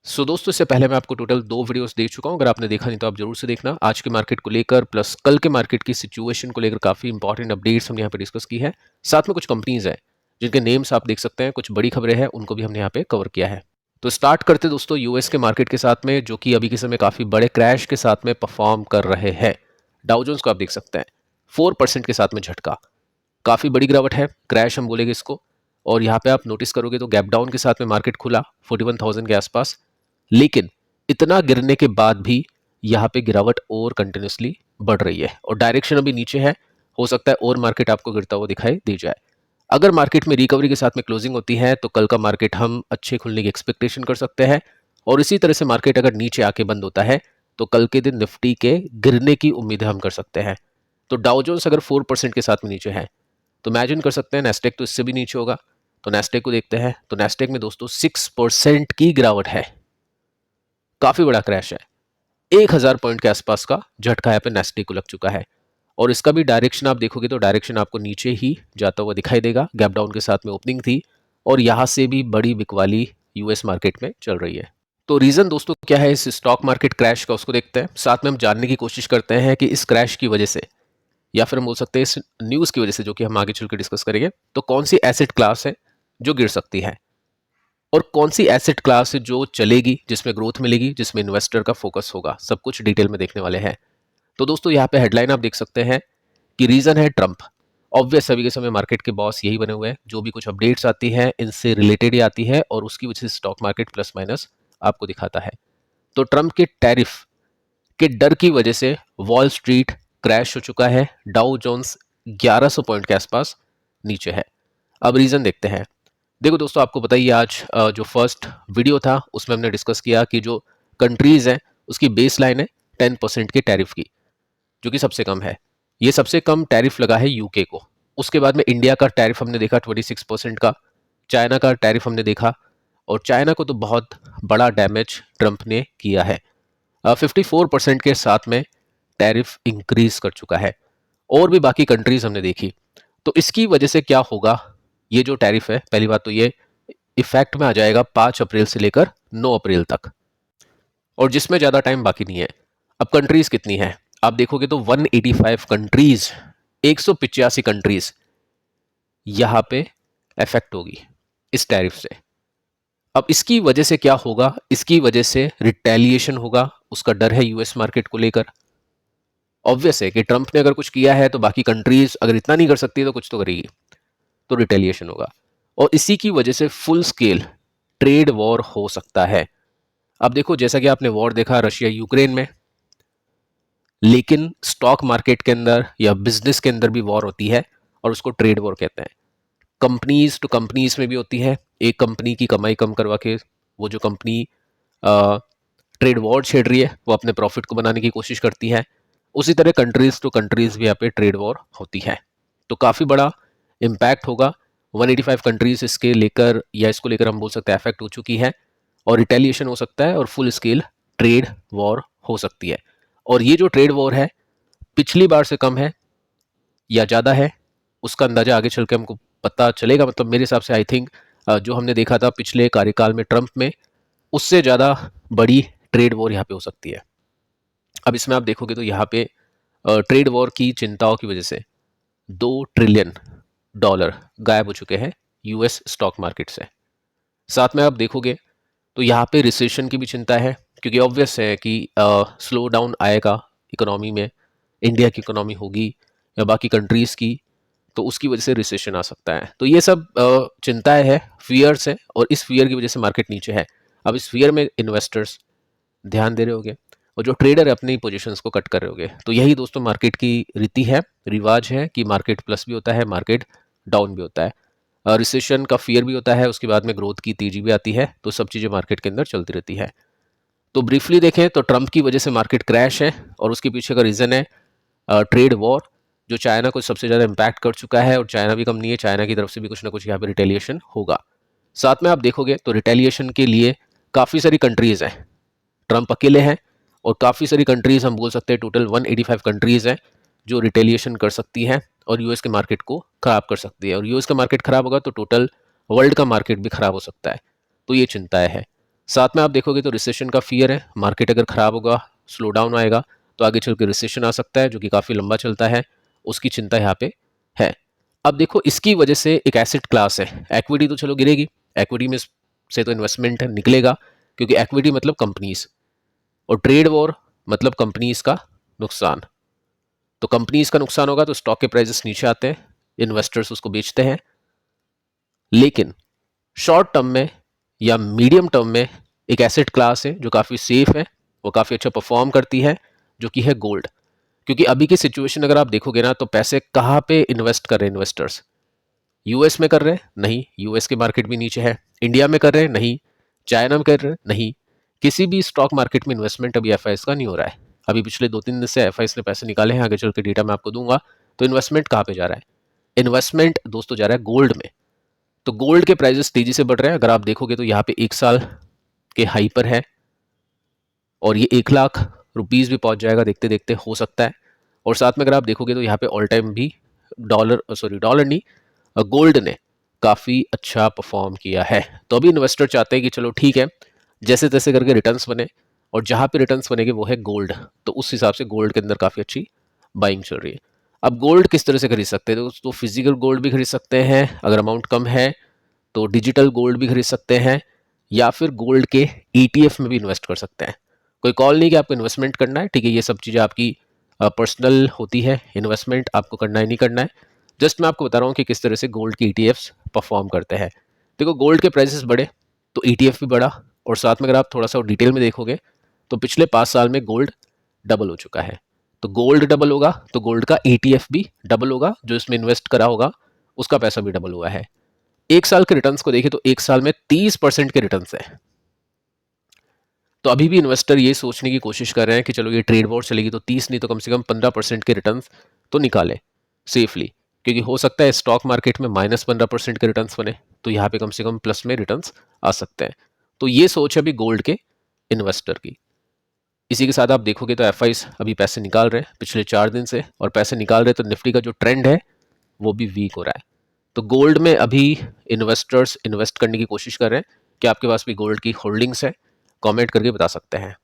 दोस्तों, इससे पहले मैं आपको टोटल 2 वीडियोस दे चुका हूँ। अगर आपने देखा नहीं तो आप ज़रूर से देखना। आज के मार्केट को लेकर प्लस कल के मार्केट की सिचुएशन को लेकर काफ़ी इंपॉर्टेंट अपडेट्स हमने यहाँ पे डिस्कस की है। साथ में कुछ कंपनीज़ हैं, जिनके नेम्स आप देख सकते हैं, कुछ बड़ी खबरें हैं, उनको भी हमने यहाँ पे कवर किया है। तो स्टार्ट करते दोस्तों यूएस के मार्केट के साथ में, जो कि अभी के समय काफ़ी बड़े क्रैश के साथ में परफॉर्म कर रहे हैं। डाउ जोन्स को आप देख सकते हैं, 4% के साथ में झटका, काफ़ी बड़ी गिरावट है, क्रैश हम बोलेंगे इसको। और यहाँ पे आप नोटिस करोगे तो गैप डाउन के साथ में मार्केट खुला 41,000 के आसपास, लेकिन इतना गिरने के बाद भी यहाँ पे गिरावट और कंटिन्यूसली बढ़ रही है और डायरेक्शन अभी नीचे है। हो सकता है और मार्केट आपको गिरता हुआ दिखाई दे जाए। अगर मार्केट में रिकवरी के साथ में क्लोजिंग होती है तो कल का मार्केट हम अच्छे खुलने की एक्सपेक्टेशन कर सकते हैं। और इसी तरह से मार्केट अगर नीचे आके बंद होता है तो कल के दिन निफ्टी के गिरने की उम्मीदें हम कर सकते हैं। तो डाउ जोन्स अगर 4% के साथ में नीचे है तो इमेजिन कर सकते हैं नेस्डेक तो इससे भी नीचे होगा। तो नेस्डेक को देखते हैं तो नेस्डेक में दोस्तों 6% की गिरावट है, काफी बड़ा क्रैश है। 1000 पॉइंट के आसपास का झटका यहाँ पे नेस्डेक को लग चुका है। और इसका भी डायरेक्शन आप देखोगे तो डायरेक्शन आपको नीचे ही जाता हुआ दिखाई देगा। गैप डाउन के साथ में ओपनिंग थी और यहाँ से भी बड़ी बिकवाली यूएस मार्केट में चल रही है। तो रीजन दोस्तों क्या है इस स्टॉक मार्केट क्रैश का, उसको देखते हैं। साथ में हम जानने की कोशिश करते हैं कि इस क्रैश की वजह से, या फिर हम बोल सकते हैं इस न्यूज़ की वजह से, जो कि हम आगे चल के डिस्कस करेंगे, तो कौन सी एसेट क्लास है जो गिर सकती है और कौन सी एसेट क्लास है जो चलेगी, जिसमें ग्रोथ मिलेगी, जिसमें इन्वेस्टर का फोकस होगा। सब कुछ डिटेल में देखने वाले हैं। तो दोस्तों यहाँ पे हेडलाइन आप देख सकते हैं कि रीजन है ट्रंप। ऑब्वियस अभी के समय मार्केट के बॉस यही बने हुए हैं, जो भी कुछ अपडेट्स आती है इनसे रिलेटेड ही आती है और उसकी वजह से स्टॉक मार्केट प्लस माइनस आपको दिखाता है। तो ट्रंप के टैरिफ के डर की वजह से वॉल स्ट्रीट क्रैश हो चुका है। डाउ जोन्स 1100 पॉइंट के आसपास नीचे है। अब रीजन देखते हैं। देखो दोस्तों, आपको बताइए आज जो फर्स्ट वीडियो था उसमें हमने डिस्कस किया कि जो कंट्रीज हैं उसकी बेस लाइन है 10% के टैरिफ की, जो कि सबसे कम है। ये सबसे कम टैरिफ लगा है यूके को। उसके बाद में इंडिया का टैरिफ हमने देखा 26% का, चाइना का टैरिफ हमने देखा, और चाइना को तो बहुत बड़ा डैमेज ट्रंप ने किया है। 54% के साथ में टैरिफ इंक्रीज कर चुका है। और भी बाकी कंट्रीज हमने देखी। तो इसकी वजह से क्या होगा, ये जो टैरिफ है, पहली बात तो ये इफेक्ट में आ जाएगा 5 अप्रैल से लेकर 9 अप्रैल तक, और जिसमें ज़्यादा टाइम बाकी नहीं है। अब कंट्रीज कितनी है आप देखोगे तो 185 कंट्रीज, 185 कंट्रीज यहाँ पे इफेक्ट होगी इस टैरिफ से। अब इसकी वजह से क्या होगा, इसकी वजह से रिटेलिएशन होगा, उसका डर है यूएस मार्केट को लेकर। ऑब्वियस है कि ट्रंप ने अगर कुछ किया है तो बाकी कंट्रीज अगर इतना नहीं कर सकती तो कुछ तो करेगी, तो रिटेलिएशन होगा। और इसी की वजह से फुल स्केल ट्रेड वॉर हो सकता है। अब देखो, जैसा कि आपने वॉर देखा रशिया यूक्रेन में, लेकिन स्टॉक मार्केट के अंदर या बिजनेस के अंदर भी वॉर होती है और उसको ट्रेड वॉर कहते हैं। कंपनीज टू कंपनीज में भी होती है। एक कंपनी की कमाई कम करवा के वो जो कंपनी ट्रेड वॉर छेड़ रही है वो अपने प्रॉफिट को बनाने की कोशिश करती है। उसी तरह कंट्रीज टू कंट्रीज भी यहाँ पे ट्रेड वॉर होती है। तो काफ़ी बड़ा इम्पैक्ट होगा। 185 कंट्रीज इसके लेकर, या इसको लेकर हम बोल सकते हैं अफेक्ट हो चुकी है, और रिटेलिएशन हो सकता है और फुल स्केल ट्रेड वॉर हो सकती है। और ये जो ट्रेड वॉर है पिछली बार से कम है या ज़्यादा है, उसका अंदाजा आगे चल के हमको पता चलेगा। मतलब मेरे हिसाब से आई थिंक जो हमने देखा था पिछले कार्यकाल में ट्रंप में, उससे ज़्यादा बड़ी ट्रेड वॉर यहाँ पे हो सकती है। अब इसमें आप देखोगे तो यहाँ पे ट्रेड वॉर की चिंताओं की वजह से $2 ट्रिलियन गायब हो चुके हैं यूएस स्टॉक मार्केट से। साथ में आप देखोगे तो यहाँ पे रिसेशन की भी चिंता है, क्योंकि ऑब्वियस है कि स्लो डाउन आएगा इकोनॉमी में, इंडिया की इकोनॉमी होगी या बाकी कंट्रीज़ की, तो उसकी वजह से रिसेशन आ सकता है। तो ये सब चिंताएं है, फियर्स है, और इस फियर की वजह से मार्केट नीचे है। अब इस फियर में इन्वेस्टर्स ध्यान दे रहे होंगे और जो ट्रेडर है अपनी पोजीशंस को कट कर रहे होंगे। तो यही दोस्तों मार्केट की रीति है, रिवाज है कि मार्केट प्लस भी होता है, मार्केट डाउन भी होता है, रिसेशन का फियर भी होता है, उसके बाद में ग्रोथ की तेजी भी आती है। तो सब चीज़ें मार्केट के अंदर चलती रहती है। तो ब्रीफली देखें तो ट्रंप की वजह से मार्केट क्रैश है और उसके पीछे का रीज़न है ट्रेड वॉर, जो चाइना को सबसे ज़्यादा इम्पैक्ट कर चुका है। और चाइना भी कम नहीं है, चाइना की तरफ से भी कुछ ना कुछ यहाँ पे रिटेलिएशन होगा। साथ में आप देखोगे तो रिटेलिएशन के लिए काफ़ी सारी कंट्रीज़ हैं, ट्रंप अकेले हैं, और काफ़ी सारी कंट्रीज़ हम बोल सकते हैं टोटल 185 कंट्रीज़ हैं जो रिटेलिएशन कर सकती हैं और यूएस के मार्केट को ख़राब कर सकती है। और यूएस का मार्केट ख़राब होगा तो टोटल वर्ल्ड का मार्केट भी ख़राब हो सकता है। तो ये चिंताएं है। साथ में आप देखोगे तो रिसेशन का फियर है, मार्केट अगर खराब होगा, स्लो डाउन आएगा तो आगे चल के रिसेशन आ सकता है जो कि काफ़ी लंबा चलता है, उसकी चिंता यहाँ पे है। अब देखो इसकी वजह से एक एसेट क्लास है, इक्विटी तो चलो गिरेगी, इक्विटी में से तो इन्वेस्टमेंट निकलेगा क्योंकि इक्विटी मतलब कंपनीज और ट्रेड वॉर मतलब कंपनीज का नुकसान। तो कंपनीज का नुकसान होगा तो स्टॉक के प्राइसेस नीचे आते हैं, इन्वेस्टर्स उसको बेचते हैं। लेकिन शॉर्ट टर्म में या मीडियम टर्म में एक एसेट क्लास है जो काफ़ी सेफ है, वो काफ़ी अच्छा परफॉर्म करती है, जो कि है गोल्ड। क्योंकि अभी की सिचुएशन अगर आप देखोगे ना तो पैसे कहाँ पे इन्वेस्ट कर रहे हैं इन्वेस्टर्स? यूएस में कर रहे हैं? नहीं, यूएस के मार्केट भी नीचे है। इंडिया में कर रहे हैं? नहीं। चाइना में कर रहे हैं? नहीं। किसी भी स्टॉक मार्केट में इन्वेस्टमेंट अभी एफआईएस का नहीं हो रहा है। अभी पिछले 2-3 दिन से एफआईएस ने पैसे निकाले हैं, आगे चल के डेटा मैं आपको दूंगा। तो इन्वेस्टमेंट कहाँ पे जा रहा है? इन्वेस्टमेंट दोस्तों जा रहा है गोल्ड में। तो गोल्ड के प्राइसेस तेजी से बढ़ रहे हैं। अगर आप देखोगे तो यहाँ पे 1 साल के हाई पर है और ये 1 लाख रुपीस भी पहुंच जाएगा देखते देखते, हो सकता है। और साथ में अगर आप देखोगे तो यहाँ पे ऑल टाइम भी डॉलर नहीं, गोल्ड ने काफ़ी अच्छा परफॉर्म किया है। तो अभी इन्वेस्टर चाहते हैं कि चलो ठीक है, जैसे तैसे करके रिटर्न्स बने, और जहाँ पे रिटर्न्स बनेंगे वो है गोल्ड। तो उस हिसाब से गोल्ड के अंदर काफ़ी अच्छी बाइंग चल रही है। अब गोल्ड किस तरह से खरीद सकते हैं? तो फिजिकल गोल्ड भी खरीद सकते हैं, अगर अमाउंट कम है तो डिजिटल गोल्ड भी खरीद सकते हैं, या फिर गोल्ड के ईटीएफ में भी इन्वेस्ट कर सकते हैं। कोई कॉल नहीं कि आपको इन्वेस्टमेंट करना है, ठीक है, ये सब चीज़ें आपकी पर्सनल होती है, इन्वेस्टमेंट आपको करना है नहीं करना है। जस्ट मैं आपको बता रहा हूँ कि किस तरह से गोल्ड के ईटीएफ्स परफॉर्म करते हैं। देखो गोल्ड के प्राइसेस बढ़े तो ईटीएफ भी बढ़ा, और साथ में अगर आप थोड़ा सा डिटेल में देखोगे तो पिछले 5 साल में गोल्ड डबल हो चुका है। तो गोल्ड डबल होगा तो गोल्ड का ईटीएफ भी डबल होगा, जो इसमें इन्वेस्ट करा होगा उसका पैसा भी डबल हुआ है। 1 साल के रिटर्न्स को देखें तो 1 साल में 30% के रिटर्न्स है। तो अभी भी इन्वेस्टर ये सोचने की कोशिश कर रहे हैं कि चलो ये ट्रेड वॉर चलेगी तो 30 नहीं तो कम से कम 15% के रिटर्न्स तो निकाले सेफली, क्योंकि हो सकता है स्टॉक मार्केट में -15% के रिटर्न्स बने, तो यहाँ पे कम से कम प्लस में रिटर्न्स आ सकते हैं। तो ये सोच है अभी गोल्ड के इन्वेस्टर की। इसी के साथ आप देखोगे तो एफआईज अभी पैसे निकाल रहे हैं पिछले 4 दिन से, और पैसे निकाल रहे हैं तो निफ्टी का जो ट्रेंड है वो भी वीक हो रहा है। तो गोल्ड में अभी इन्वेस्टर्स इन्वेस्ट करने की कोशिश कर रहे हैं। कि आपके पास भी गोल्ड की होल्डिंग्स है? कमेंट करके बता सकते हैं।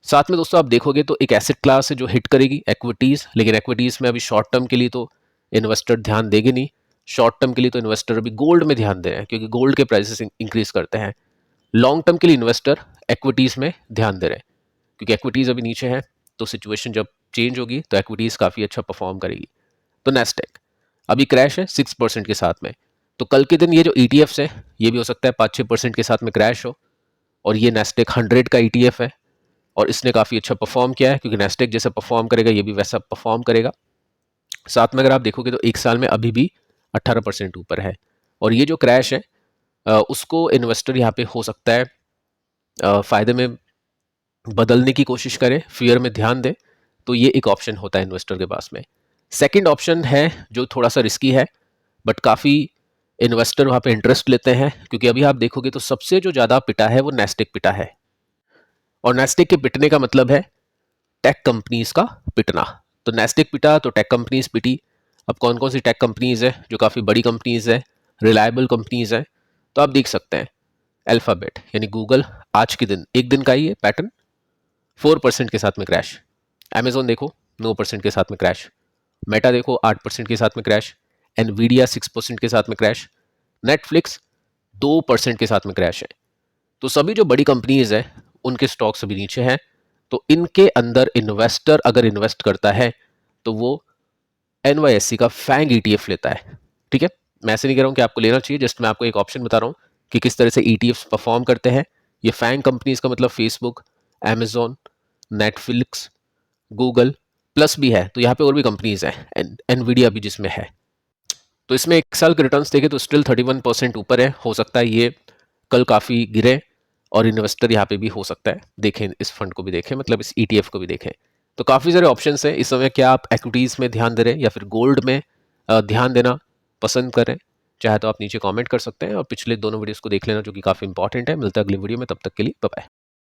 साथ में दोस्तों आप देखोगे तो एक एसेट क्लास है जो हिट करेगी इक्विटीज, लेकिन इक्विटीज में अभी शॉर्ट टर्म के लिए तो इन्वेस्टर ध्यान देंगे नहीं। शॉर्ट टर्म के लिए तो इन्वेस्टर अभी गोल्ड में ध्यान दे रहे हैं क्योंकि गोल्ड के प्राइसेस इंक्रीज करते हैं। लॉन्ग टर्म के लिए इन्वेस्टर इक्विटीज में ध्यान दे रहे हैं क्योंकि इक्विटीज अभी नीचे है, तो सिचुएशन जब चेंज होगी तो इक्विटीज काफ़ी अच्छा परफॉर्म करेगी। तो नेस्टेक अभी क्रैश है 6% के साथ में, तो कल के दिन ये जो ईटीएफ्स है ये भी हो सकता है 5-6% के साथ में क्रैश हो, और ये नेस्टेक 100 का ईटीएफ है और इसने काफ़ी अच्छा परफॉर्म किया है क्योंकि नेस्टेक जैसा परफॉर्म करेगा ये भी वैसा परफॉर्म करेगा। साथ में अगर आप देखोगे तो 1 साल में अभी भी 18% ऊपर है, और ये जो क्रैश है उसको इन्वेस्टर यहाँ पे हो सकता है फ़ायदे में बदलने की कोशिश करें, फियर में ध्यान दें, तो ये एक ऑप्शन होता है इन्वेस्टर के पास में। सेकंड ऑप्शन है जो थोड़ा सा रिस्की है, बट काफ़ी इन्वेस्टर वहाँ पे इंटरेस्ट लेते हैं, क्योंकि अभी आप देखोगे तो सबसे जो ज़्यादा पिटा है वो नेस्टेक पिटा है, और नेस्टेक के पिटने का मतलब है टेक कंपनीज का पिटना। तो नेस्टेक पिटा तो टेक कंपनीज पिटी। अब कौन कौन सी टेक कंपनीज है जो काफ़ी बड़ी कंपनीज है, रिलायबल कंपनीज है? तो आप देख सकते हैं अल्फ़ाबेट यानी गूगल, आज के दिन एक दिन का ही है पैटर्न, 4% के साथ में क्रैश। अमेजोन देखो 9% के साथ में क्रैश। मेटा देखो 8% के साथ में क्रैश। एनवीडिया 6% के साथ में क्रैश। नेटफ्लिक्स 2% के साथ में क्रैश है। तो सभी जो बड़ी कंपनीज है उनके स्टॉक्स अभी नीचे हैं। तो इनके अंदर इन्वेस्टर अगर इन्वेस्ट करता है तो वो एनवाईएससी का फैंग ईटीएफ लेता है। ठीक है, मैं ऐसे नहीं कह रहा हूं कि आपको लेना चाहिए, जस्ट मैं आपको एक ऑप्शन बता रहा हूं कि किस तरह से ईटीएफ परफॉर्म करते हैं। ये फैंग कंपनीज का मतलब Facebook, Amazon, Netflix, Google plus भी है, तो यहाँ पे और भी कंपनीज है, एनवीडिया भी जिसमें है। तो इसमें 1 साल के रिटर्न्स देखें तो स्टिल 31% ऊपर है। हो सकता है ये कल काफ़ी गिरे, और इन्वेस्टर यहाँ पे भी हो सकता है देखें, इस फंड को भी देखें, मतलब इस ईटीएफ को भी देखें। तो काफ़ी सारे ऑप्शंस हैं इस समय। क्या आप इक्विटीज़ में ध्यान दे रहे हैं या फिर गोल्ड में ध्यान देना पसंद करें? चाहे तो आप नीचे कमेंट कर सकते हैं, और पिछले दोनों वीडियोस को देख लेना जो कि काफ़ी इंपॉर्टेंट है। मिलता है अगली वीडियो में, तब तक के लिए बाय बाय।